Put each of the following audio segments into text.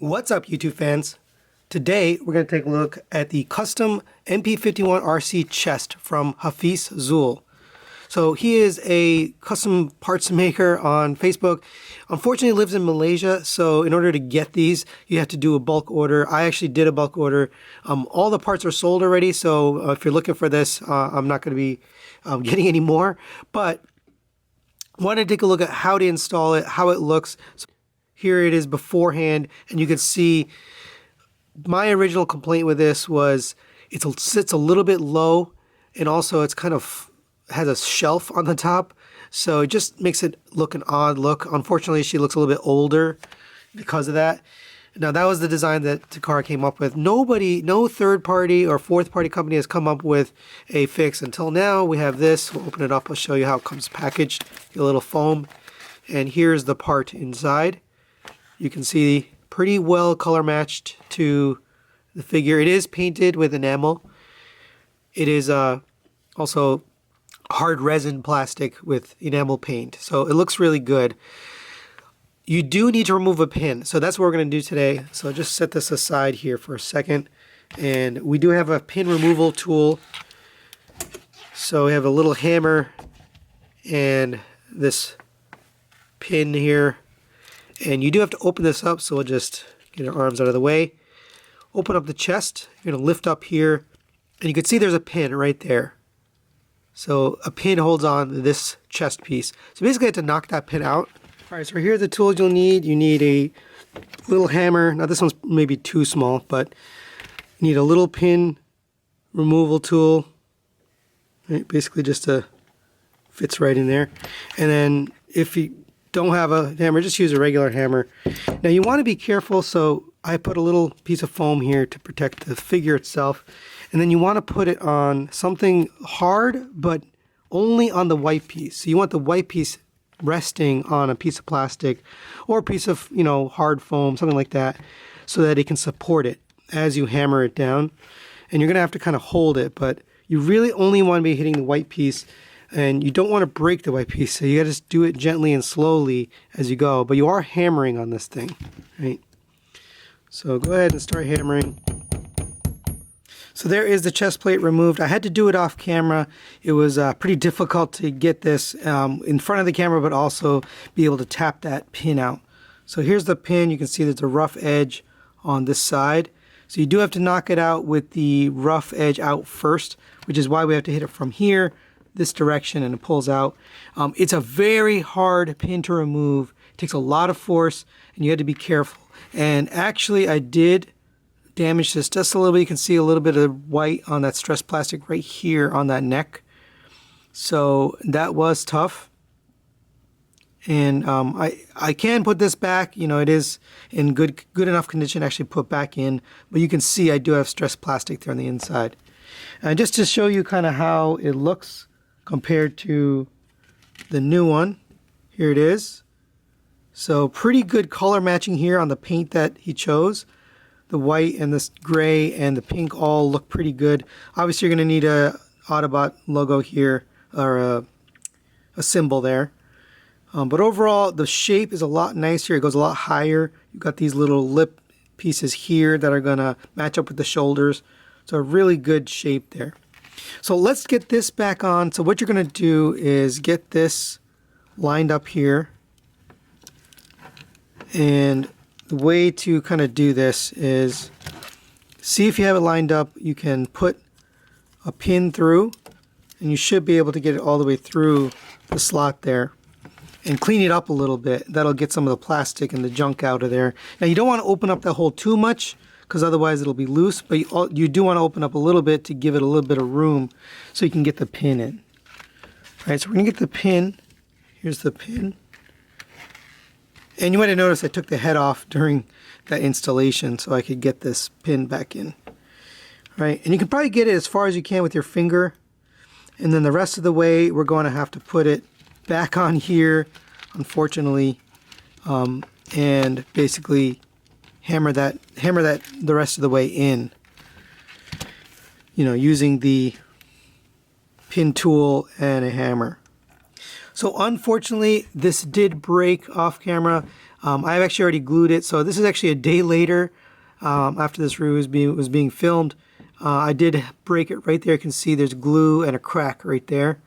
What's up, YouTube fans? Today we're going to take a look at the custom MP-51 Arcee chest from Hafiz Zul. So he is a custom parts maker on Facebook. Unfortunately, he lives in Malaysia, so in order to get these, you have to do a bulk order. I actually did a bulk order. All the parts are sold already, so if you're looking for this, I'm not going to be getting any more. But I wanted to take a look at how to install it, how it looks. So here it is beforehand, and you can see my original complaint with this was it sits a little bit low, and also it's kind of has a shelf on the top, so it just makes it look an odd look. Unfortunately, she looks a little bit older because of that. Now, that was the design that Takara came up with. No third party or fourth party company has come up with a fix until now. We have this. We'll open it up. I'll show you how it comes packaged. Get a little foam, and here's the part inside. You can see pretty well color matched to the figure. It is painted with enamel. It is also hard resin plastic with enamel paint, so it looks really good. You do need to remove a pin, so that's what we're going to do today. So just set this aside here for a second, and we do have a pin removal tool. So we have a little hammer and this pin here, and you do have to open this up, so we'll just get our arms out of the way. Open up the chest. You're going to lift up here, and you can see there's a pin right there. So a pin holds on this chest piece. So basically I have to knock that pin out. All right, so here are the tools you'll need. You need a little hammer. Now this one's maybe too small, but you need a little pin removal tool. Right, basically just fits right in there. And then if you don't have a hammer, just use a regular hammer. Now you want to be careful, so I put a little piece of foam here to protect the figure itself. And then you want to put it on something hard, but only on the white piece. So you want the white piece resting on a piece of plastic or a piece of, hard foam, something like that, so that it can support it as you hammer it down. And you're going to have to kind of hold it, but you really only want to be hitting the white piece, and you don't want to break the white piece. So you got to just do it gently and slowly as you go, but you are hammering on this thing, right? So go ahead and start hammering. So there is the chest plate removed. I had to do it off camera. It was pretty difficult to get this in front of the camera, but also be able to tap that pin out. So here's the pin. You can see there's a rough edge on this side. So you do have to knock it out with the rough edge out first, which is why we have to hit it from here, this direction, and it pulls out. It's a very hard pin to remove. It takes a lot of force, and you have to be careful. And actually, I did damage this just a little bit. You can see a little bit of white on that stress plastic right here on that neck. So that was tough. And I can put this back. It is in good enough condition to actually put back in. But you can see I do have stress plastic there on the inside. And just to show you kind of how it looks compared to the new one, here it is. So pretty good color matching here on the paint that he chose. The white and this gray and the pink all look pretty good. Obviously, you're going to need a Autobot logo here, or a symbol there. But overall, the shape is a lot nicer. It goes a lot higher. You've got these little lip pieces here that are going to match up with the shoulders. So a really good shape there. So let's get this back on. So what you're going to do is get this lined up here. And the way to kind of do this is see if you have it lined up. You can put a pin through, and you should be able to get it all the way through the slot there, and clean it up a little bit. That'll get some of the plastic and the junk out of there. Now, you don't want to open up the hole too much, because otherwise it'll be loose, but you do want to open up a little bit to give it a little bit of room so you can get the pin in. All right, so we're going to get the pin. Here's the pin. And you might have noticed I took the head off during that installation so I could get this pin back in. All right, and you can probably get it as far as you can with your finger. And then the rest of the way, we're going to have to put it back on here, unfortunately, and basically hammer that the rest of the way in. Using the pin tool and a hammer. So unfortunately, this did break off camera. I've actually already glued it. So this is actually a day later after this review was being filmed. I did break it right there. You can see there's glue and a crack right there.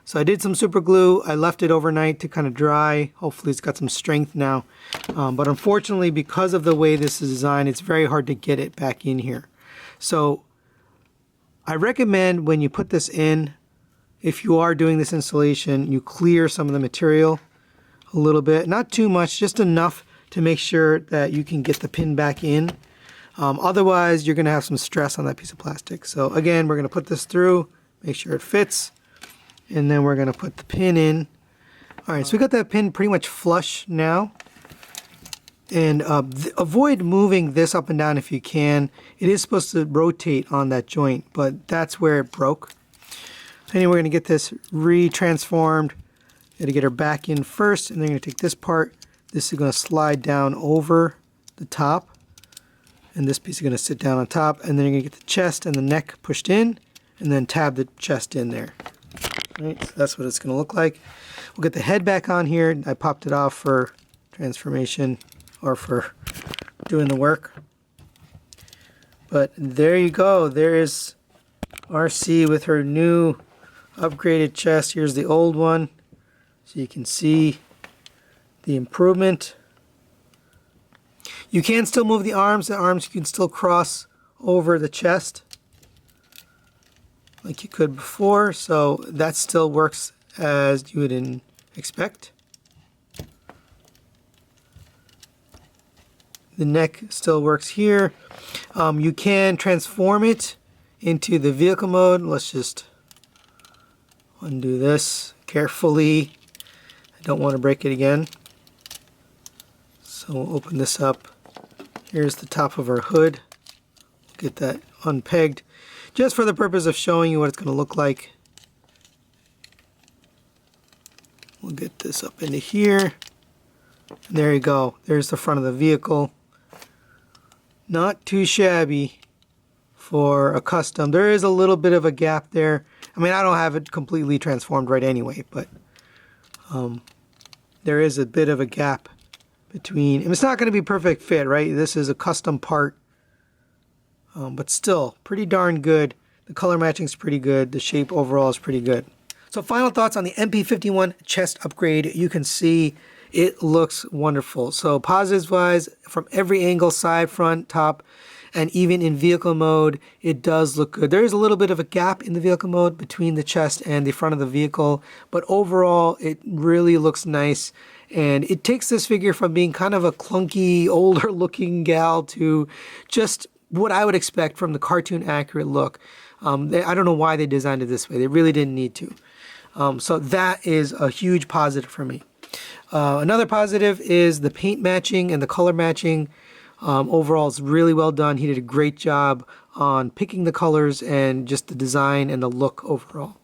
So I did some super glue. I left it overnight to kind of dry. Hopefully it's got some strength now. But unfortunately, because of the way this is designed, it's very hard to get it back in here. So I recommend when you put this in, if you are doing this installation, you clear some of the material a little bit. Not too much, just enough to make sure that you can get the pin back in. Otherwise, you're going to have some stress on that piece of plastic. So again, we're going to put this through, make sure it fits, and then we're going to put the pin in. All right, so we got that pin pretty much flush now. And avoid moving this up and down if you can. It is supposed to rotate on that joint, but that's where it broke. Anyway, we're going to get this retransformed. Got to get her back in first, and then we're going to take this part. This is going to slide down over the top, and this piece is going to sit down on top, and then you're going to get the chest and the neck pushed in, and then tab the chest in there. All right, so that's what it's going to look like. We'll get the head back on here. I popped it off for transformation or for doing the work. But there you go. There is Arcee with her new upgraded chest. Here's the old one, so you can see the improvement. You can still move the arms. The arms you can still cross over the chest like you could before, so that still works as you would expect. The neck still works here. You can transform it into the vehicle mode. Let's just undo this carefully. I don't want to break it again. So we'll open this up. Here's the top of our hood. Get that unpegged just for the purpose of showing you what it's going to look like. We'll get this up into here. And there you go. There's the front of the vehicle. Not too shabby for a custom. There is a little bit of a gap there. I mean, I don't have it completely transformed right anyway, but there is a bit of a gap between, and it's not going to be perfect fit, right? This is a custom part, but still pretty darn good. The color matching is pretty good. The shape overall is pretty good. So final thoughts on the MP-51 chest upgrade. You can see it looks wonderful. So positives wise, from every angle, side, front, top, and even in vehicle mode, it does look good. There is a little bit of a gap in the vehicle mode between the chest and the front of the vehicle, but overall, it really looks nice. And it takes this figure from being kind of a clunky, older looking gal to just what I would expect from the cartoon accurate look. I don't know why they designed it this way. They really didn't need to. So that is a huge positive for me. Another positive is the paint matching and the color matching. Overall, it's really well done. He did a great job on picking the colors and just the design and the look overall.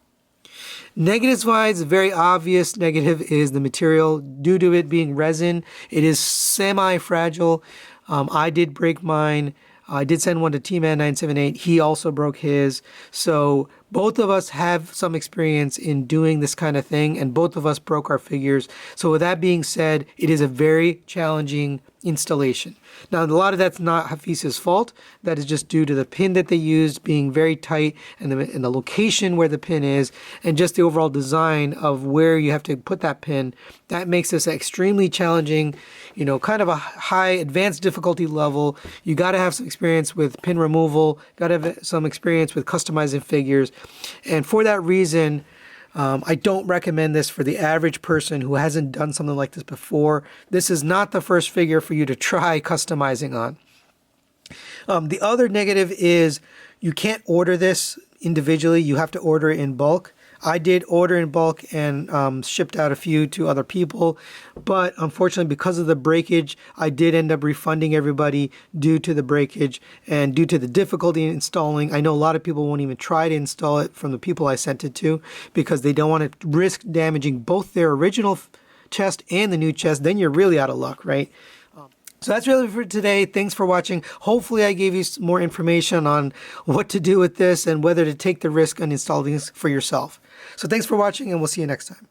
Negatives wise, very obvious negative is the material. Due to it being resin, it is semi-fragile. I did break mine. I did send one to T-Man 978. He also broke his. So both of us have some experience in doing this kind of thing, and both of us broke our figures. So with that being said, it is a very challenging installation. Now, a lot of that's not Hafiz's fault. That is just due to the pin that they used being very tight, and the location where the pin is, and just the overall design of where you have to put that pin. That makes this extremely challenging, you know, kind of a high advanced difficulty level. You got to have some experience with pin removal, got to have some experience with customizing figures. And for that reason, I don't recommend this for the average person who hasn't done something like this before. This is not the first figure for you to try customizing on. The other negative is you can't order this individually. You have to order it in bulk. I did order in bulk and shipped out a few to other people, but unfortunately because of the breakage, I did end up refunding everybody due to the breakage and due to the difficulty in installing. I know a lot of people won't even try to install it from the people I sent it to because they don't want to risk damaging both their original chest and the new chest. Then you're really out of luck, right? So that's really for today. Thanks for watching. Hopefully I gave you some more information on what to do with this and whether to take the risk on installing this for yourself. So thanks for watching, and we'll see you next time.